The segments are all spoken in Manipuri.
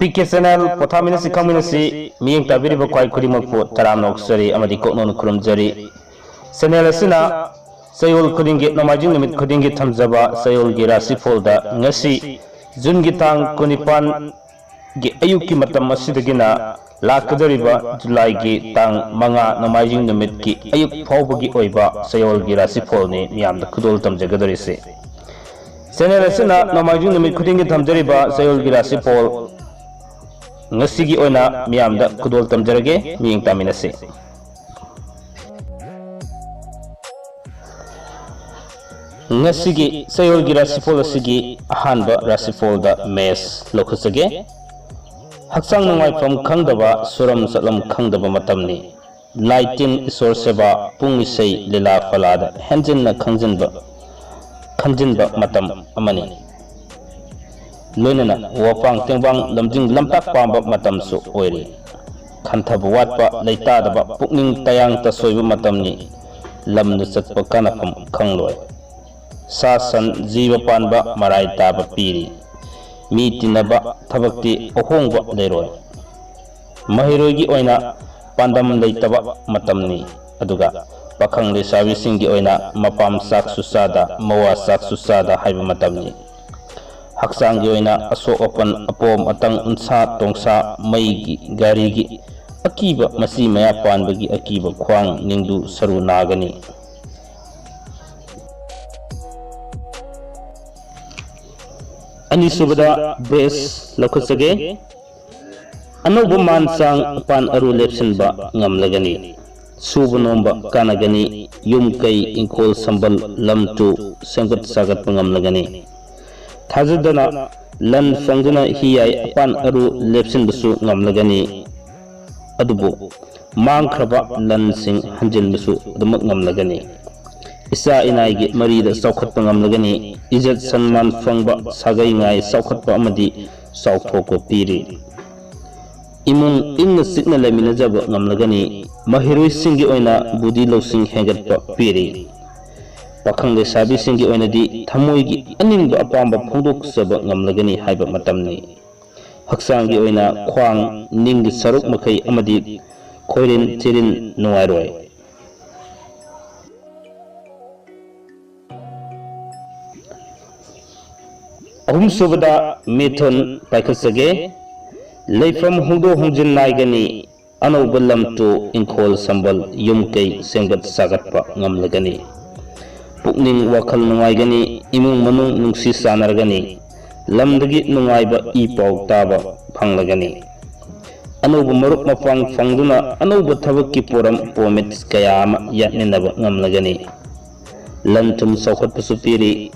PK channel pothaminasi khaminasi miyeng tabiriba kwai khudingmakpu taram noksari amadi koknon khurumjari channel asina Chayol khudingee nomajing numit khudingee thamjaba Chayolgee Rashifal da ngasi June gi tang 19 gi ayuki matam asidagina lakadariba July gi tang 5 nomajing numit ki ayuk phawbagi oiba Chayolgee Rashifal ni miyamda khudol tamjagadorise channel asina nomajing numit khudingee thamjariba Chayolgee Rashifal ngasigi oina miyamda khudol tamjarage miyeng taminase ngasigi Chayolgee Rashifal asigi ahanba Rashifal da mes lokhasage haksang nungaifam khangdaba suram satlam khangdaba matamni 19 isor seba pungisei lila falada henjinna khanjinba matam amani loinana wapang tengbang lamjing lampak pamba matam su oiri khanthaba watpa leitadaba pukning tayang ta soiba matamni lamnu chatpa kanapam khangloi sasan jiba panba marai taba piri mi tinaba thabakti ohongba leiroi mahiroigi oina pandam leitaba matamni aduga pakhang lesabi singi oina mapam sak susada mawa sak susada haiba matamni haksang gi oina asok apan apom atang unsa tongsa maigi garigi akiba masi maya panbagi akiba khwang ningdu saru nagani ani subada bes lokhasage anoba mansang pan aru lepsinba ngamlagani subunomba kanagani yumkai inkol sambal lamtu sengat sagat ngamlagani thajadana lan fangduna hiyai pan aru lepsin busu ngamlagani adubu mangkraba lan sing hanjil busu dumak ngamlagani isa inaigi marida saukhatpa ngamlagani ijat sanman fangba sagai ngai saukhatpa amadi sauthoko piri imung ingna sikna lamina jaba ngamlagani mahiroi singi oina budi losing hengatpa piri pakhang lesabi singi oinadi thamoigi aningba apamba phongdok saba ngamlagani haiba matamni haksangi oina khwang ninggi saruk makai amadi khoirin chirin nuairoi ahum subada methon paikasage leifam hungdo hungjin naigani anoba lamtu inkhol sambal yumkai sengat sagatpa ngamlagani pukning wakhal nungaigani imung manung nungsi sanargani lamdagi nungaiba ipau taba phanglagani anoba maruk mapang phangduna anoba thabakki poram pomit kayama yatninaba ngamlagani lantum saukhatpa supiri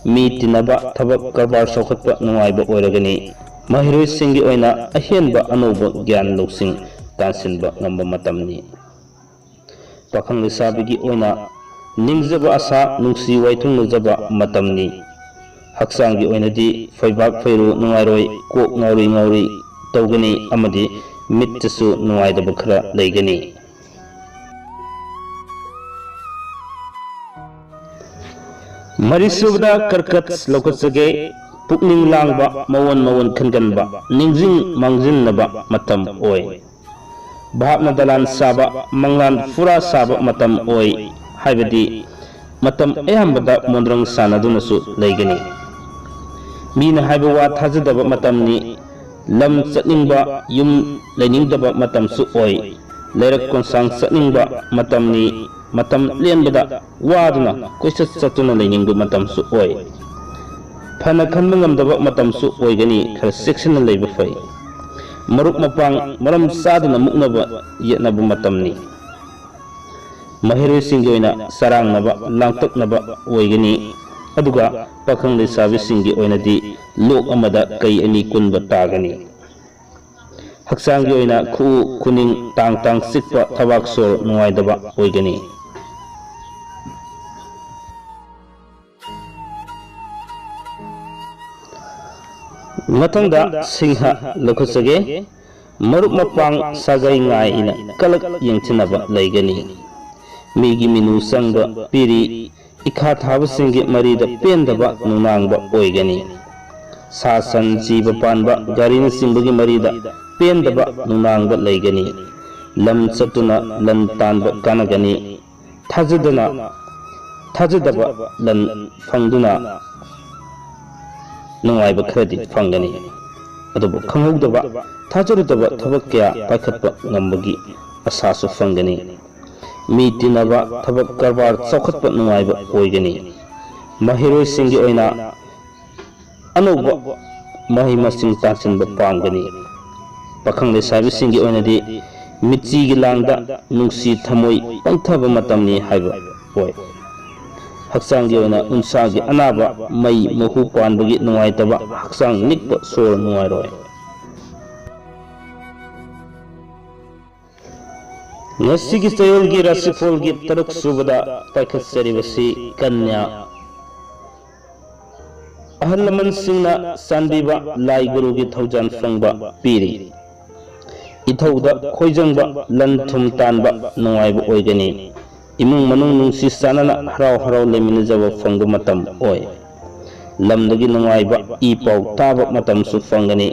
mi tinaba thabak karbar saukhatpa nungaiba oiragani mahiroi singi oina ahenba anoba gyan loksing tansinba ngamba matamni pakhang lesabigi oina ningjaba asa nungsi waithung nujaba matamni haksangi oinadi faibak fairu nungairoi kok ngauri tawgani amadi mitsu nungaidaba khara leigani marisubda karkat lokatsage pukning langba mawon khanganba ningjing mangjinaba matam oi bhapna dalan saba manglan fura saba matam oi haibadi matam ayambada mondrang sanadunasu leigani mina haiba wa thajadaba matamni lam chatningba yum leiningdaba matam su oi leirak konsang chatningba matamni matam lenbada waduna koisat chatuna leiningdu matam su oi phana khanba ngamdaba matam su oigani khar section leiba fai maruk mapang maram saduna muknaba yetnaba matamni mahiroi singi oina sarang naba langtak naba oigani aduga pakhang lesabi singi oinadi lok amada kai ani kunba tagani haksangi oina khu kuning tang sikpa thabak sor nungaidaba oigani mathangda singha lokhasage maruk mapang sagai ngai ina kalak yengchinaba leigani migi minu sangba piri ikha thaba singi marida pendaba nunangba oigani सा सन जीव पानबा गारीना सिंबगी मरीदा पेंदबा नुनांगबा लेगनी लम चतुना लन तानबा कानगनी थाजदबा लन फंगदुना नुंगाइबा खरदि फंगनी अदुबु खंगौदबा थाजरुदबा थबक क्या पाइखतबा ngambagi asasu fangani mi tinaba thabak karbar chaukhатpa नुंगाइबा ओइगनी mahiroi singi oina anuba mahi masing tansinba pamgani pakhang lesabi singi oinadi mitchi gi langda nungsi thamoi pangthaba matamni haiba oi haksang gi oina unsa gi anaba mai mahu panbagi नुंगाइतबा haksang nikpa sor नुंगाइरoi ngasigi Chayolgee Rashifalgi taruk subada paikhatsaribasi kanya ahal laman singna sanbiba lai gurugi thaujan fangba piri ithauda khoijangba lan thum tanba नुंगाइबा ओइगनी imung manung nungsi sanana harau harau leminjaba fangba matam oi lamdagi नुंगाइबा I pau taba matam su fangani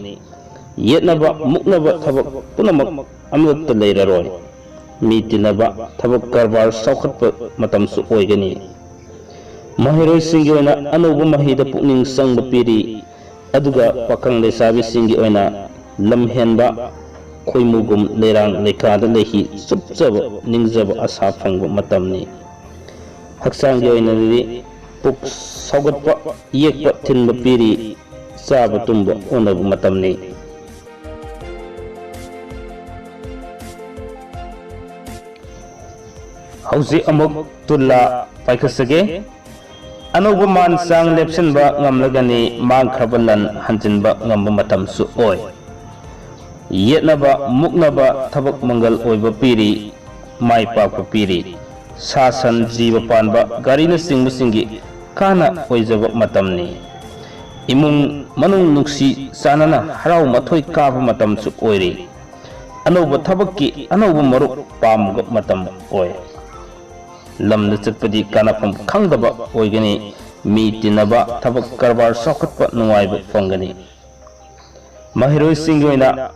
yetnaba muknaba thabak punamak amlatta leiraroi mi tinaba thabak karbar saukhatpa matam su oigani mahiroi singi oina anuba mahida pukning sangba piri aduga pakang lesabi singi oina lamhenba khoimugum lerang lekada lehi chupchaba ningjaba asa phangba matamni haksang oina ri puk saugatpa yekpa thinba piri chaba tumba onabu matamni hausi amuk tulla paikasage anuba man sang lepsinba ngamlagani mangkhrabalan hanjinba ngamba matam su oi yetnaba muknaba thabak mangal oiba piri mai pakpa piri sasan jiba panba garina singbu singi kana oijaba matamni imung manung nuksi sanana harau mathoi kaba matam su oiri anuba thabakki anuba maruk pamga matam oi lamda chatpadi kanafam khangdaba oigani mi tinaba thabak karbar saukhatpa नुंगाइबा fangani mahiroi singi oina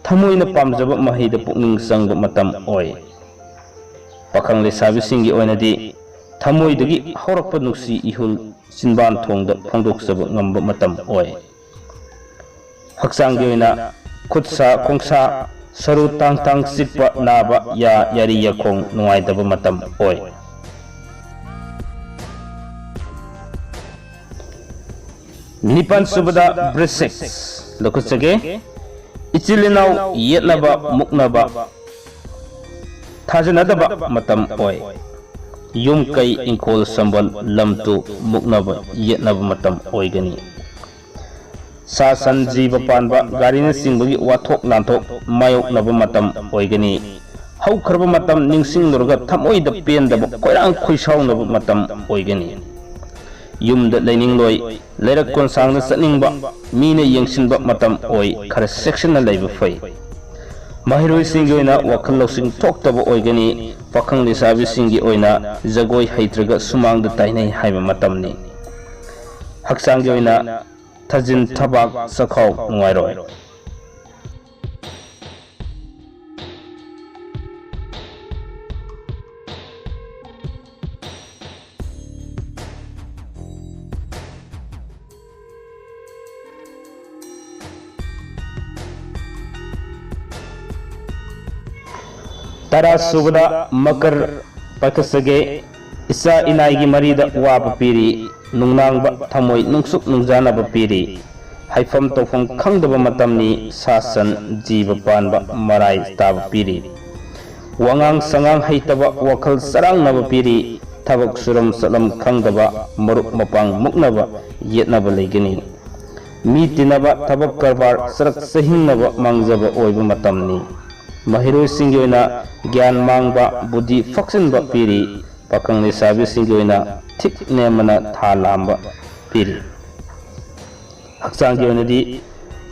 thamoina pamjaba mahida pukning sangba matam oi pakhang lesabi singi oinadi thamoidagi haurakpa nuksi ihul sinban thongda phangdoksaba ngamba matam oi haksang oina khutsa khongsa saru tang tang sitpa naba ya yari yakhong नुंगाइदaba matam oi nipan subada brisix lokutsage ichilinau yetnaba muknaba thajanadaba matam oi yum kai inkol sambal lamtu muknaba yetnaba matam oigani sa san jiba panba garina singbagi wathok lanthok mayoknaba matam oigani haukraba matam ningsing lurga thamoida pendaba koirang khoisaunaba matam oigani yumda leining loi leirak konsangna satningba mina yengsinba matam oi khara section na leiba fai mahiroi singi oina wakhal losing thoktaba oigani pakhang lesabi singi oina jagoi haitraga sumangda tainai haiba matamni haksangi oina thajin thabak sakhau नुंगाइरoi tara subada makar pakasage isa inaigi marida waba piri nungnangba thamoi nungsuk nungjanaba piri haifam tofam khangdaba matamni sasan jiba panba marai taba piri wangang sangang haitaba wakhal sarangnaba piri thabak suram salam khangdaba maruk mapang muknaba yetnaba leigani mi tinaba thabak karbar sarak sahingnaba mangjaba oiba matamni mahiroi singi oina gyan mangba budi faksinba piri pakhang lesabi singi oina thik nemana thalamba piri haksangi oina di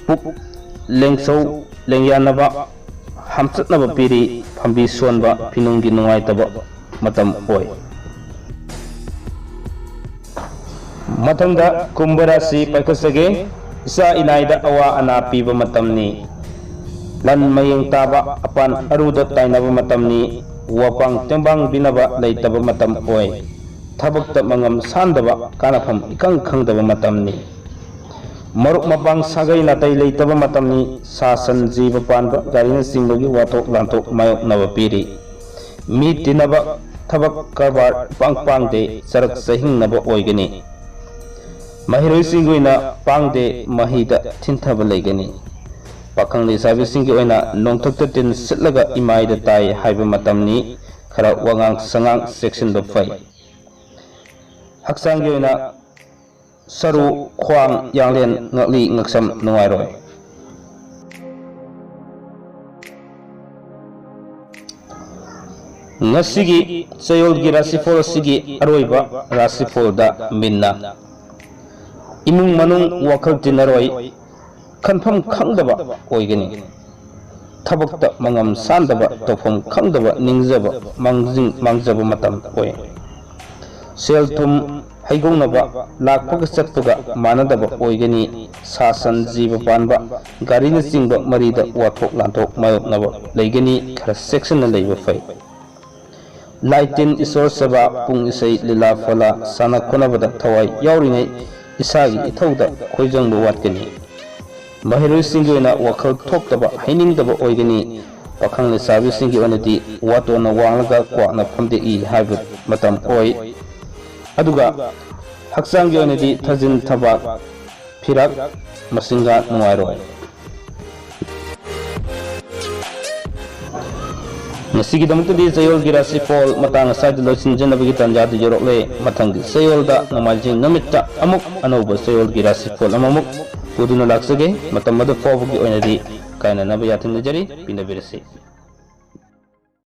puk lengsau lengyanaba hamchatnaba piri phambi sonba pinunggi नुंगाइतaba matam oi mathangda kumbha rashi paikasage isa inaida awa ana piba matamni lan mayeng taba apan aruda tainaba matamni wapang tembang binaba leitaba matam oi thabakta mangam sandaba kanafam ikang khangdaba matamni maruk mapang sagai natai leitaba matamni sasan jiba panba garina singbagi watok lantok mayok naba piri mi tinaba thabak karbar pangpangde sarak sahing naba oigani mahiroi singoina pangde mahida thintaba leigani pakhang lesabi singi oina nongthokta tin sitlaga imaida tai haiba matamni khara wangang sangang section do fai haksang oina saru khwang yanglen ngakli ngaksam nungairoi ngasigi Chayolgee Rashifal sigi aroiba Rashifal da minna imung manung wakal tinaroi kanfam khangdaba oigani thabakta mangam sandaba tofam khangdaba ningjaba mangjaba matam oi sel thum haigongnaba lakpaga chatpaga manadaba oigani sasan jiba panba garina chingba marida wathok lanthok mayoknaba leigani khara section na leiba fai laitin isor saba pung isai lila fala sana khonabada thawai yauringai isagi ithauda khoijangba watgani mahiroi singi oina wakhal thokdaba hainingdaba oigani pakhang lesabi singi onadi watona wanglaga kwakna phamde I haiba matam oi aduga haksangi onadi thajin thaba phirak masinga nuairoi ngasigi damutadi Chayolgee Rashifal matang asai losin janabagi tanjadu jorokle mathangi Chayolda namaljing namitta amuk anauba Chayolgee Rashifal amamuk puduna laksage matamada fawbugi oinadi kaina naba yatin najari pinabirasi